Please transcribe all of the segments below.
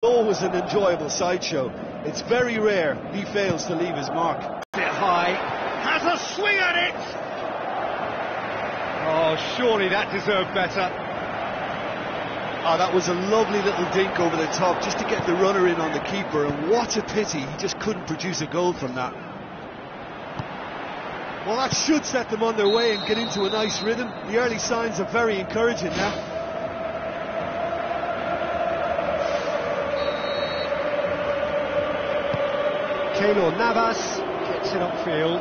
Always an enjoyable sideshow. It's very rare he fails to leave his mark. Bit high, has a swing at it! Oh, surely that deserved better. Oh, that was a lovely little dink over the top just to get the runner in on the keeper, and what a pity he just couldn't produce a goal from that. Well, that should set them on their way and get into a nice rhythm. The early signs are very encouraging now. Keylor Navas gets it upfield.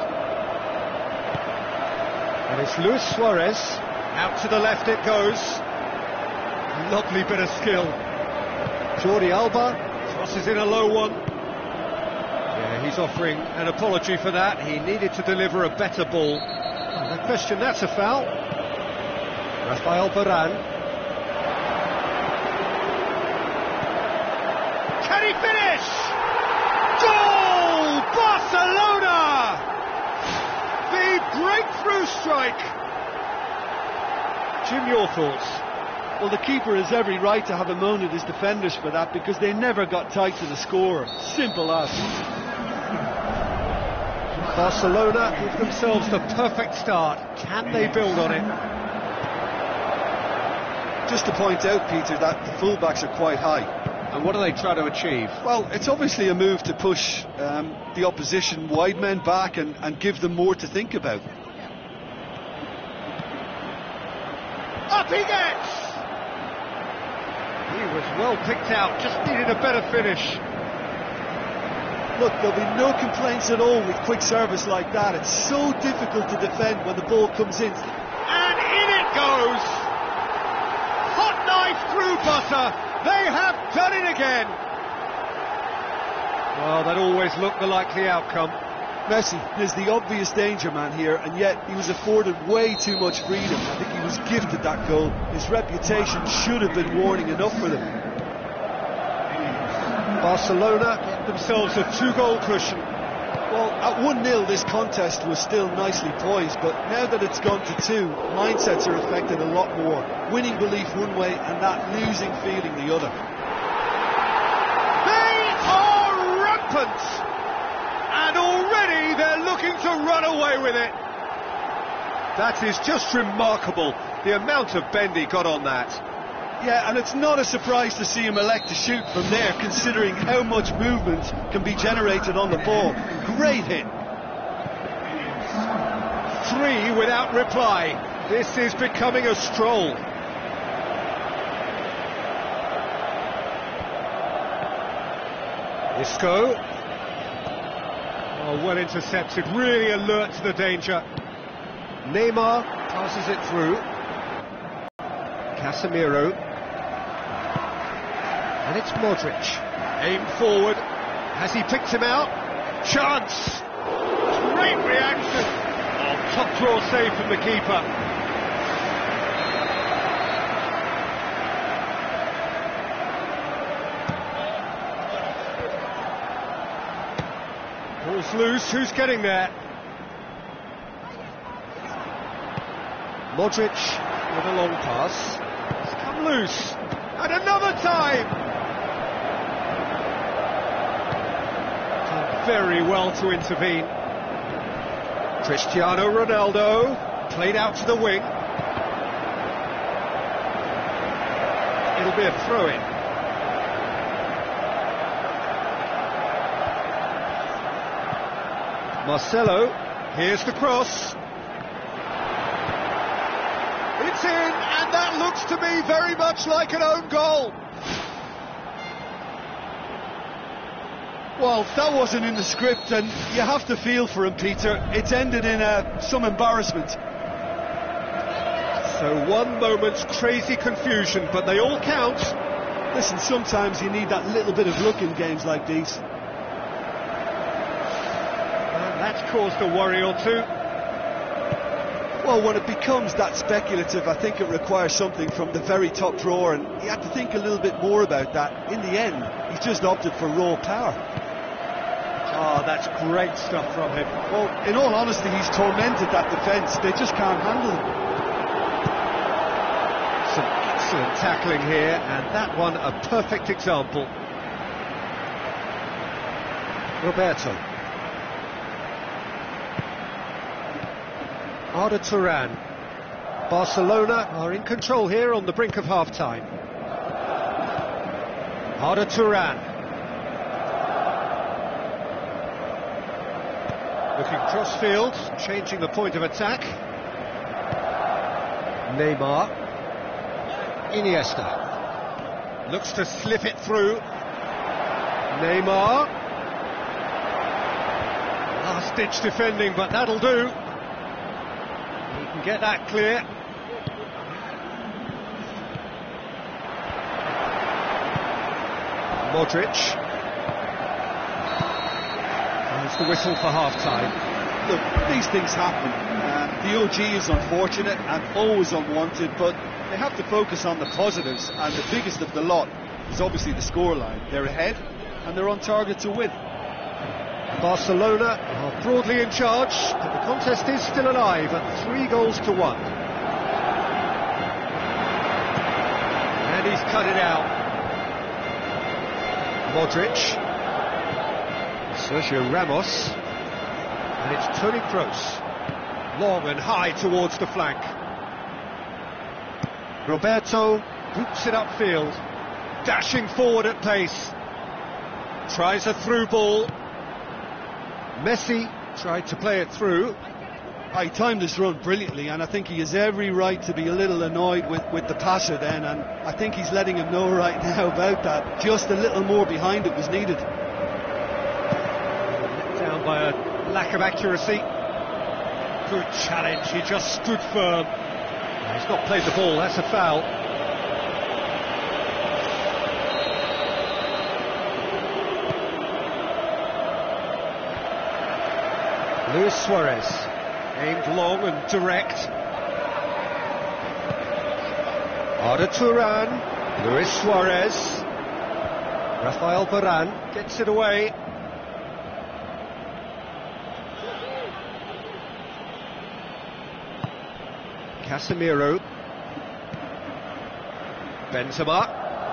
And it's Luis Suarez. Out to the left it goes. Lovely bit of skill. Jordi Alba crosses in a low one. Yeah, he's offering an apology for that. He needed to deliver a better ball. Oh, no question, that's a foul. Rafael Varane. Can he finish? Goal! Barcelona! The breakthrough strike! Jim, your thoughts? Well, the keeper has every right to have a moan at his defenders for that, because they never got tight to the scorer. Simple as. Barcelona give themselves the perfect start. Can they build on it? Just to point out, Peter, that the fullbacks are quite high. And what do they try to achieve? Well, it's obviously a move to push the opposition wide men back and give them more to think about. Up he gets! He was well picked out, just needed a better finish. Look, there'll be no complaints at all with quick service like that. It's so difficult to defend when the ball comes in. And in it goes! Hot knife through butter! They have done it again! Well, that always looked the likely outcome. Messi is the obvious danger man here, and yet he was afforded way too much freedom. I think he was gifted that goal. His reputation should have been warning enough for them. Barcelona get themselves a 2-goal cushion. Well, at 1-0 this contest was still nicely poised, but now that it's gone to 2, mindsets are affected a lot more. Winning belief one way and that losing feeling the other. They are rampant! And already they're looking to run away with it. That is just remarkable, the amount of bend he got on that. Yeah, and it's not a surprise to see him elect to shoot from there, considering how much movement can be generated on the ball. Great hit. 3 without reply. This is becoming a stroll. Isco. Oh, well intercepted, really alert to the danger. Neymar passes it through. Casemiro. And it's Modric. Aim forward. Has he picked him out? Chance! Great reaction! Oh, top draw save from the keeper. Ball's loose, who's getting there? Modric with a long pass. It's come loose. And another time! Done very well to intervene. Cristiano Ronaldo played out to the wing. It'll be a throw-in. Marcelo, here's the cross. It's in, and that looks to me very much like an own goal. Well, that wasn't in the script, and you have to feel for him, Peter. It's ended in some embarrassment. So one moment's crazy confusion, but they all count. Listen, sometimes you need that little bit of luck in games like these. And that's caused a worry or two. Well, when it becomes that speculative, I think it requires something from the very top drawer, and he had to think a little bit more about that. In the end, he's just opted for raw power. Oh, that's great stuff from him. Well, in all honesty, he's tormented that defence. They just can't handle him. Some excellent tackling here, and that one a perfect example. Roberto. Arda Turan. Barcelona are in control here on the brink of half-time. Arda Turan. Looking cross-field, changing the point of attack. Neymar. Iniesta. Looks to slip it through. Neymar. Last-ditch defending, but that'll do. He can get that clear. Modric. There's the whistle for half-time. Look, these things happen. The OG is unfortunate and always unwanted, but they have to focus on the positives, and the biggest of the lot is obviously the scoreline. They're ahead, and they're on target to win. Barcelona are broadly in charge, but the contest is still alive at 3-1. And he's cut it out. Modric. Sergio Ramos. And it's Toni Kroos. Long and high towards the flank. Roberto hoops it upfield. Dashing forward at pace. Tries a through ball. Messi tried to play it through. He timed this run brilliantly, and I think he has every right to be a little annoyed with the passer then, and I think he's letting him know right now about that. Just a little more behind it was needed. Let down by a lack of accuracy. Good challenge, he just stood firm. He's not played the ball, that's a foul. Luis Suarez, aimed long and direct. Arda Turan, Luis Suarez. Rafael Varane gets it away. Casemiro. Benzema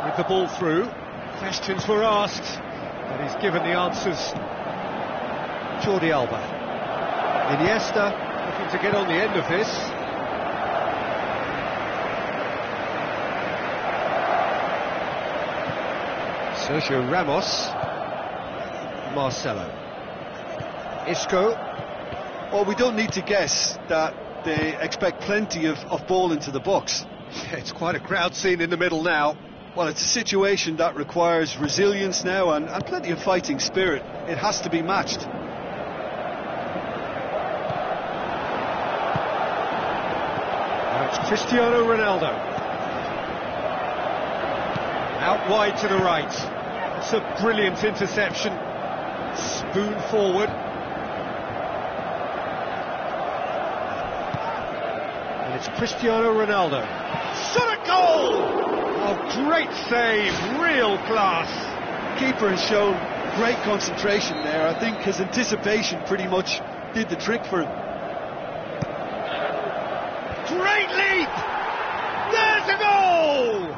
with the ball through. Questions were asked, but he's given the answers. Jordi Alba. Iniesta looking to get on the end of this. Sergio Ramos. Marcelo. Isco. Well, we don't need to guess that they expect plenty of ball into the box. Yeah, it's quite a crowd scene in the middle now. Well, it's a situation that requires resilience now and plenty of fighting spirit. It has to be matched. It's Cristiano Ronaldo. Out wide to the right. That's a brilliant interception. Spoon forward. And it's Cristiano Ronaldo. Shot a goal! Oh, great save, real class. Keeper has shown great concentration there. I think his anticipation pretty much did the trick for him. Great leap! There's a goal!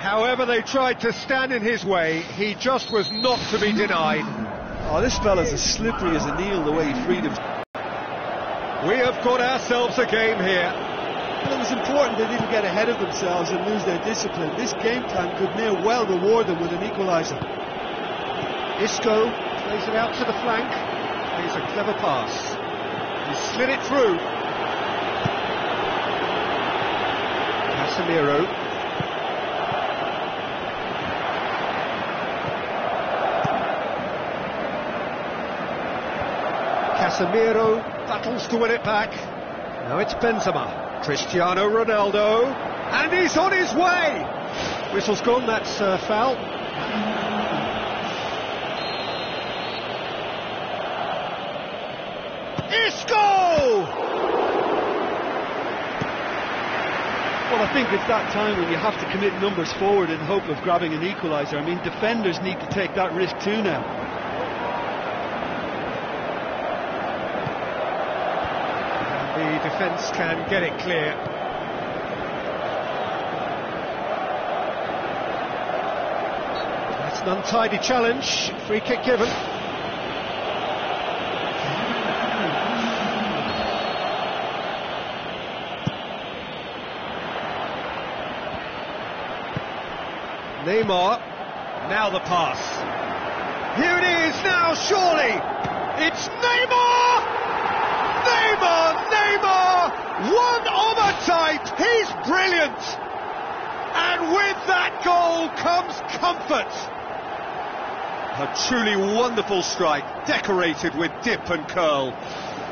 However they tried to stand in his way, he just was not to be denied. Oh, this fella's as slippery as a Neil, the way he freed him. We have got ourselves a game here. Well, it was important they didn't get ahead of themselves and lose their discipline. This game plan could near well reward them with an equaliser. Isco plays it out to the flank. Plays a clever pass. He slid it through. Casemiro. Casemiro battles to win it back. Now it's Benzema. Cristiano Ronaldo. And he's on his way! Whistle's gone, that's a foul. Isco! Well, I think it's that time when you have to commit numbers forward in hope of grabbing an equaliser. I mean, defenders need to take that risk too now. The defence can get it clear. That's It's an untidy challenge. Free kick given. Neymar. Now the pass. Here it is now, surely. It's Neymar! Neymar! One of a type. He's brilliant. And with that goal comes comfort. A truly wonderful strike, decorated with dip and curl.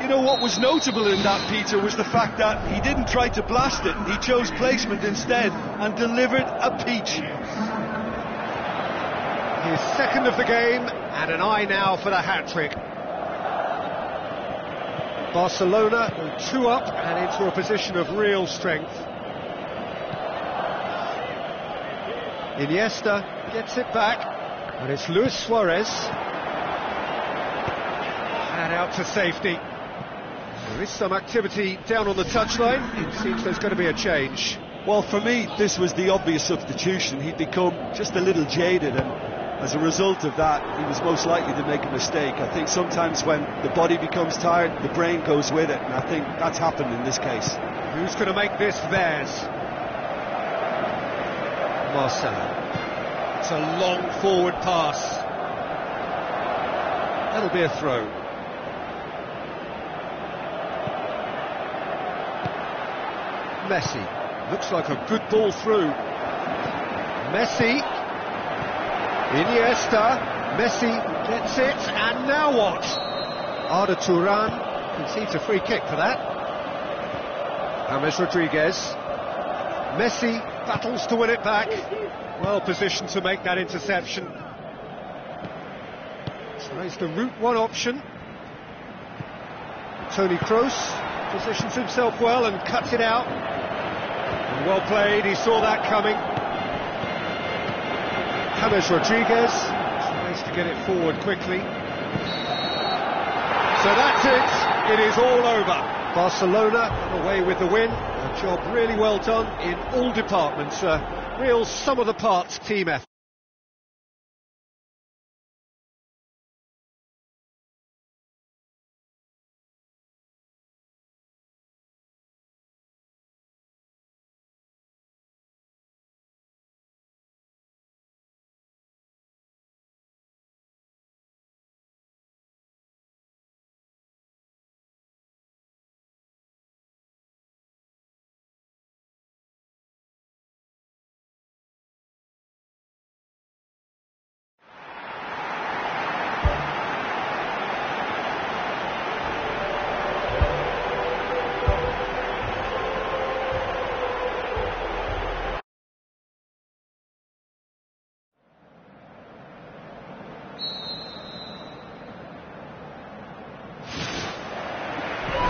You know what was notable in that, Peter, was the fact that he didn't try to blast it. He chose placement instead and delivered a peach. His second of the game, and an eye now for the hat-trick. Barcelona go 2 up and into a position of real strength. Iniesta gets it back, and it's Luis Suarez. And out to safety. There is some activity down on the touchline. It seems there's going to be a change. Well, for me, this was the obvious substitution. He'd become just a little jaded, and as a result of that, he was most likely to make a mistake. I think sometimes when the body becomes tired, the brain goes with it, and I think that's happened in this case. Who's going to make this theirs? Marcelo. It's a long forward pass. That'll be a throw. Messi. Looks like a good ball through. Messi. Iniesta. Messi gets it, and now what? Arda Turan concedes a free kick for that. James Rodriguez. Messi battles to win it back. Well positioned to make that interception. Tries the route one option. Toni Kroos positions himself well and cuts it out. And well played, he saw that coming. James Rodriguez tries to get it forward quickly. So that's it, it is all over. Barcelona away with the win. A job really well done in all departments. A real sum-of-the-parts team effort.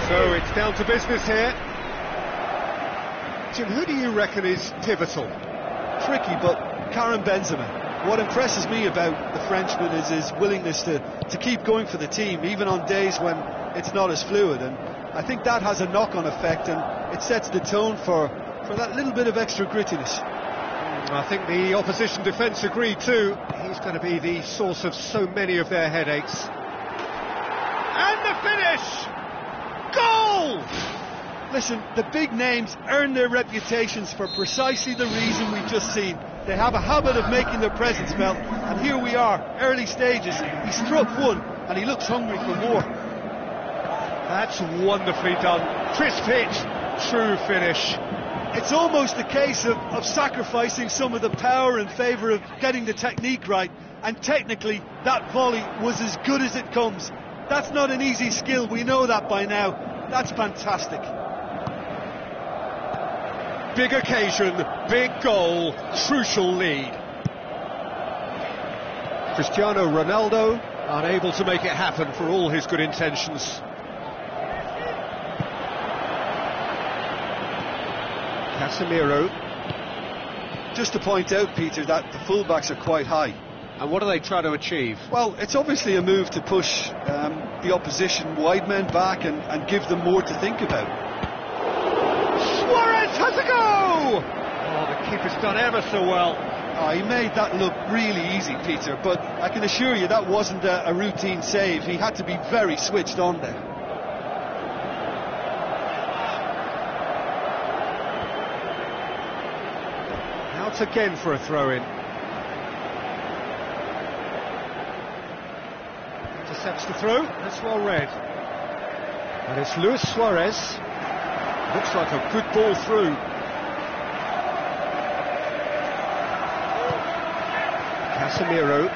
So it's down to business here. Jim, who do you reckon is pivotal? Tricky, but Karim Benzema. What impresses me about the Frenchman is his willingness to keep going for the team, even on days when it's not as fluid. And I think that has a knock-on effect, and it sets the tone for that little bit of extra grittiness. I think the opposition defence agree too. He's going to be the source of so many of their headaches. And the finish! Goal! Listen, the big names earn their reputations for precisely the reason we've just seen. They have a habit of making their presence felt, and here we are, early stages. He struck one, and he looks hungry for more. That's wonderfully done. Crisp hit, true finish. It's almost a case of sacrificing some of the power in favour of getting the technique right, and technically, that volley was as good as it comes. That's not an easy skill, we know that by now. That's fantastic. Big occasion, big goal, crucial lead. Cristiano Ronaldo unable to make it happen for all his good intentions. Casemiro. Just to point out, Peter, that the fullbacks are quite high. And what do they try to achieve? Well, it's obviously a move to push the opposition wide men back and give them more to think about. Suarez has a go! Oh, the keeper's done ever so well. Oh, he made that look really easy, Peter, but I can assure you that wasn't a routine save. He had to be very switched on there. Out again for a throw-in. Intercepts the throw, that's well read. And it's Luis Suarez. Looks like a good ball through. Casemiro.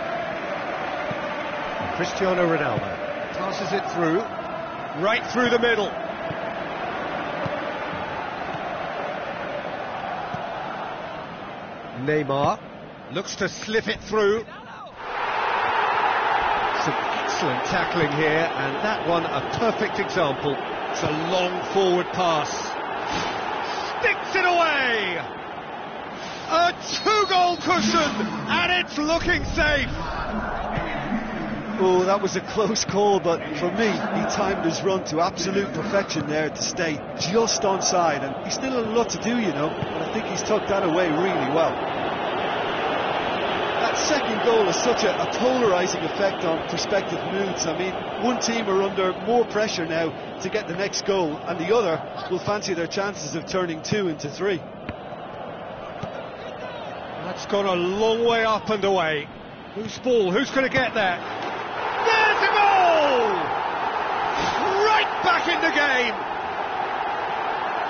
Cristiano Ronaldo passes it through, right through the middle. Neymar looks to slip it through. Some excellent tackling here, and that one a perfect example. It's a long forward pass. Sticks it away! A two-goal cushion, and it's looking safe! Oh, that was a close call, but for me, he timed his run to absolute perfection there to stay just onside, and he's still a lot to do, you know, but I think he's tucked that away really well. That second goal has such a polarising effect on prospective moods. I mean, one team are under more pressure now to get the next goal, and the other will fancy their chances of turning 2 into 3. That's gone a long way up and away. Whose ball? Who's going to get that? There's a goal! Right back in the game!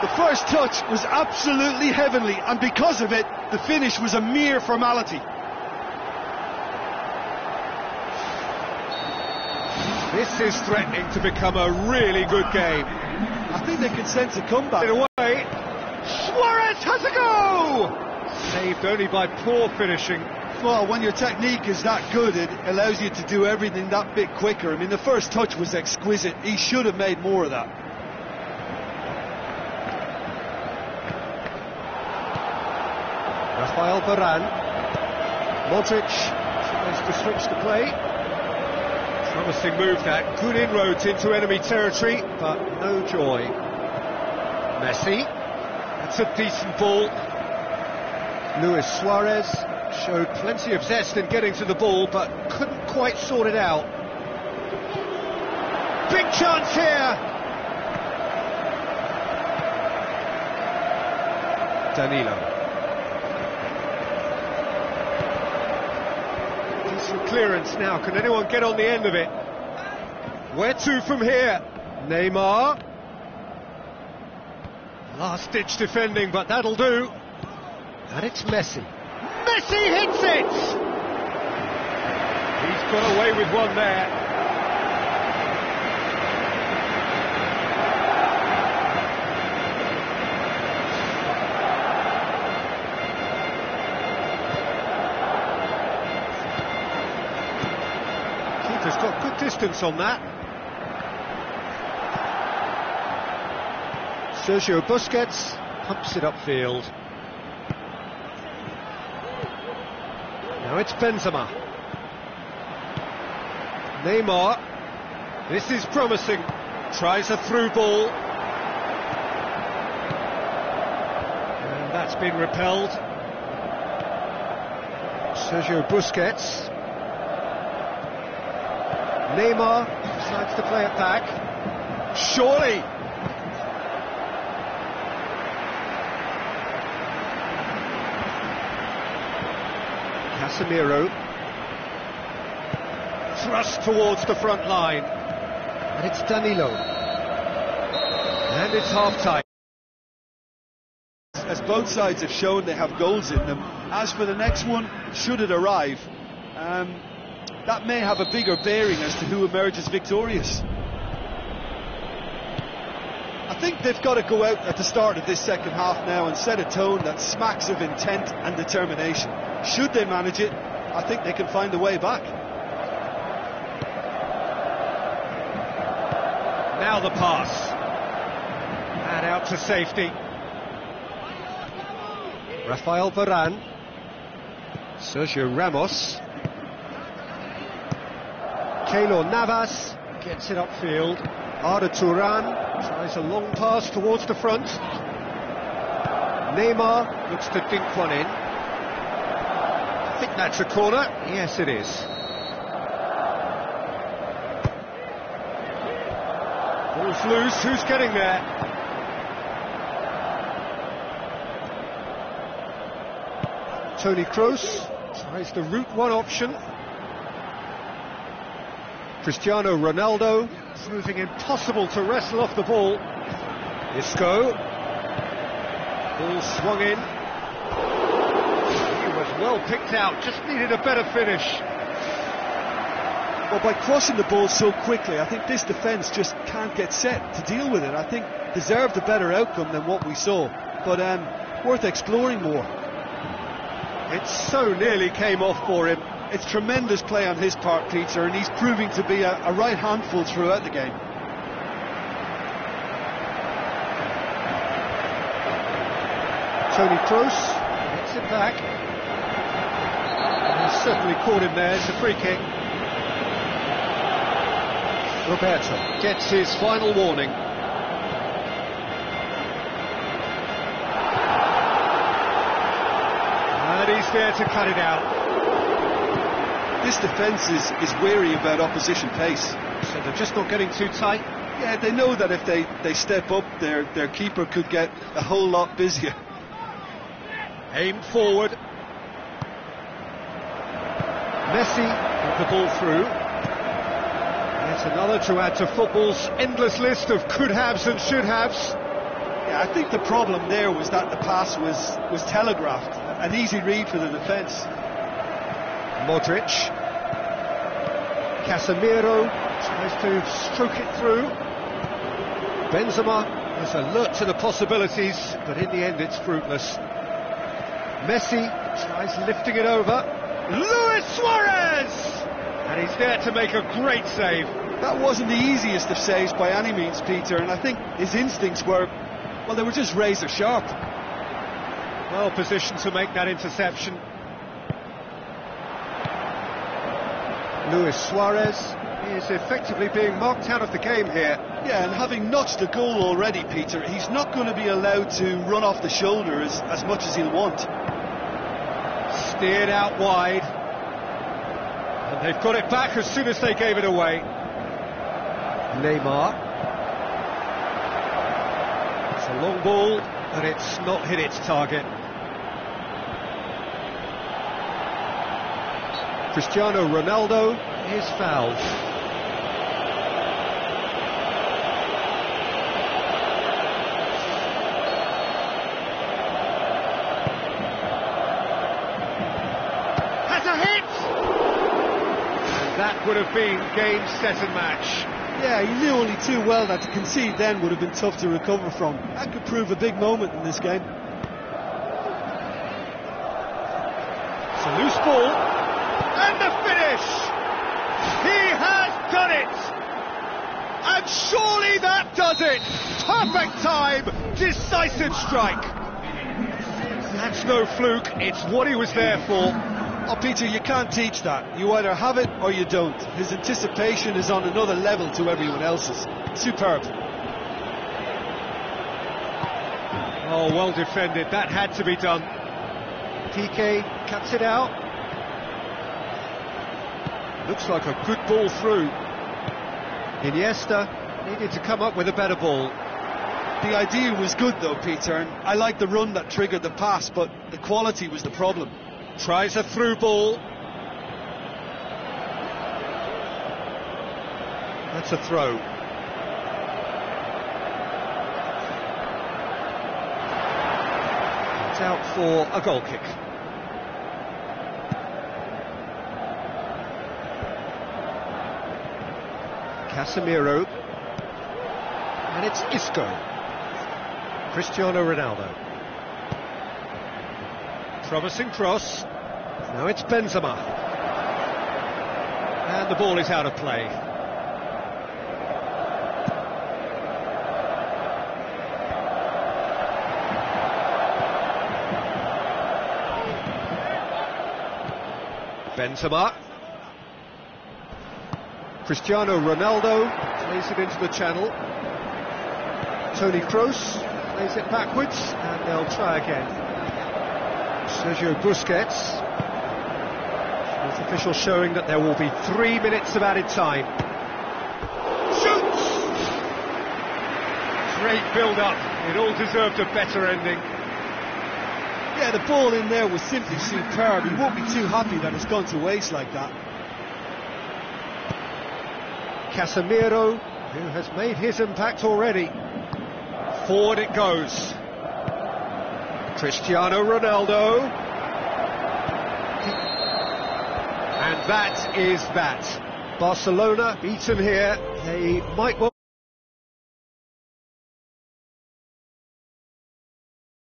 The first touch was absolutely heavenly, and because of it, the finish was a mere formality. This is threatening to become a really good game. I think they can sense a comeback. Away. Suarez has a go! Saved only by poor finishing. Well, when your technique is that good, it allows you to do everything that bit quicker. I mean, the first touch was exquisite. He should have made more of that. Rafael Varane. Modric tries to switch the play. Promising move that. Good inroads into enemy territory, but no joy. Messi. That's a decent ball. Luis Suarez showed plenty of zest in getting to the ball, but couldn't quite sort it out. Big chance here! Danilo. Decent clearance now. Can anyone get on the end of it? Where to from here? Neymar. Last-ditch defending, but that'll do. And it's Messi. Messi hits it! He's got away with one there. Keeper's got good distance on that. Sergio Busquets pumps it upfield. Now it's Benzema. Neymar. This is promising. Tries a through ball. And that's been repelled. Sergio Busquets. Neymar decides to play it back. Surely! Casemiro. Thrust towards the front line. And it's Danilo. And it's half-time. As both sides have shown, they have goals in them. As for the next one, should it arrive, that may have a bigger bearing as to who emerges victorious. I think they've got to go out at the start of this second half now and set a tone that smacks of intent and determination. Should they manage it, I think they can find a way back. Now the pass. And out to safety. Rafael Varane. Sergio Ramos. Keylor Navas gets it upfield. Arda Turan tries a long pass towards the front. Neymar looks to dink one in. I think that's a corner. Yes, it is. Ball's loose. Who's getting there? Toni Kroos tries the route one option. Cristiano Ronaldo proving impossible to wrestle off the ball. Isco. Ball swung in. He was well picked out, just needed a better finish. Well, by crossing the ball so quickly, I think this defence just can't get set to deal with it. I think deserved a better outcome than what we saw, but worth exploring more. It so nearly came off for him. It's tremendous play on his part, Peter, and he's proving to be a right handful throughout the game. Toni Kroos gets it back. And he's certainly caught him there. It's a free kick. Roberto gets his final warning. And he's there to cut it out. This defence is wary about opposition pace. So they're just not getting too tight? Yeah, they know that if they step up, their keeper could get a whole lot busier. Aimed forward. Messi got the ball through. Yet another to add to football's endless list of could-haves and should-haves. Yeah, I think the problem there was that the pass was telegraphed. An easy read for the defence. Modric. Casemiro tries to stroke it through. Benzema is alert to the possibilities, but in the end it's fruitless. Messi tries lifting it over. Luis Suarez! And he's there to make a great save. That wasn't the easiest of saves by any means, Peter, and I think his instincts were, well, they were just razor sharp. Well positioned to make that interception. Luis Suarez is effectively being marked out of the game here. Yeah, and having notched a goal already, Peter, he's not going to be allowed to run off the shoulder as much as he'll want. Steered out wide. And they've got it back as soon as they gave it away. Neymar. It's a long ball, but it's not hit its target. Cristiano Ronaldo is fouled. Has a hit! And that would have been game, set and match. Yeah, he knew only too well that to concede then would have been tough to recover from. That could prove a big moment in this game. It's a loose ball. And the finish! He has done it! And surely that does it! Perfect time! Decisive strike! That's no fluke, it's what he was there for. Oh, Peter, you can't teach that. You either have it or you don't. His anticipation is on another level to everyone else's. Superb. Oh, well defended. That had to be done. PK cuts it out. Looks like a good ball through. Iniesta needed to come up with a better ball. The idea was good though, Peter, and I like the run that triggered the pass, but the quality was the problem. Tries a through ball. That's a throw. It's out for a goal kick. Casemiro. And it's Isco. Cristiano Ronaldo. Promising cross. Now it's Benzema. And the ball is out of play. Benzema. Cristiano Ronaldo plays it into the channel. Toni Kroos plays it backwards, and they'll try again. Sergio Busquets. Officials showing that there will be 3 minutes of added time. Shoots! Great build-up. It all deserved a better ending. Yeah, the ball in there was simply superb. He won't be too happy that it's gone to waste like that. Casemiro, who has made his impact already. Forward it goes. Cristiano Ronaldo. And that is that. Barcelona beaten here. They might well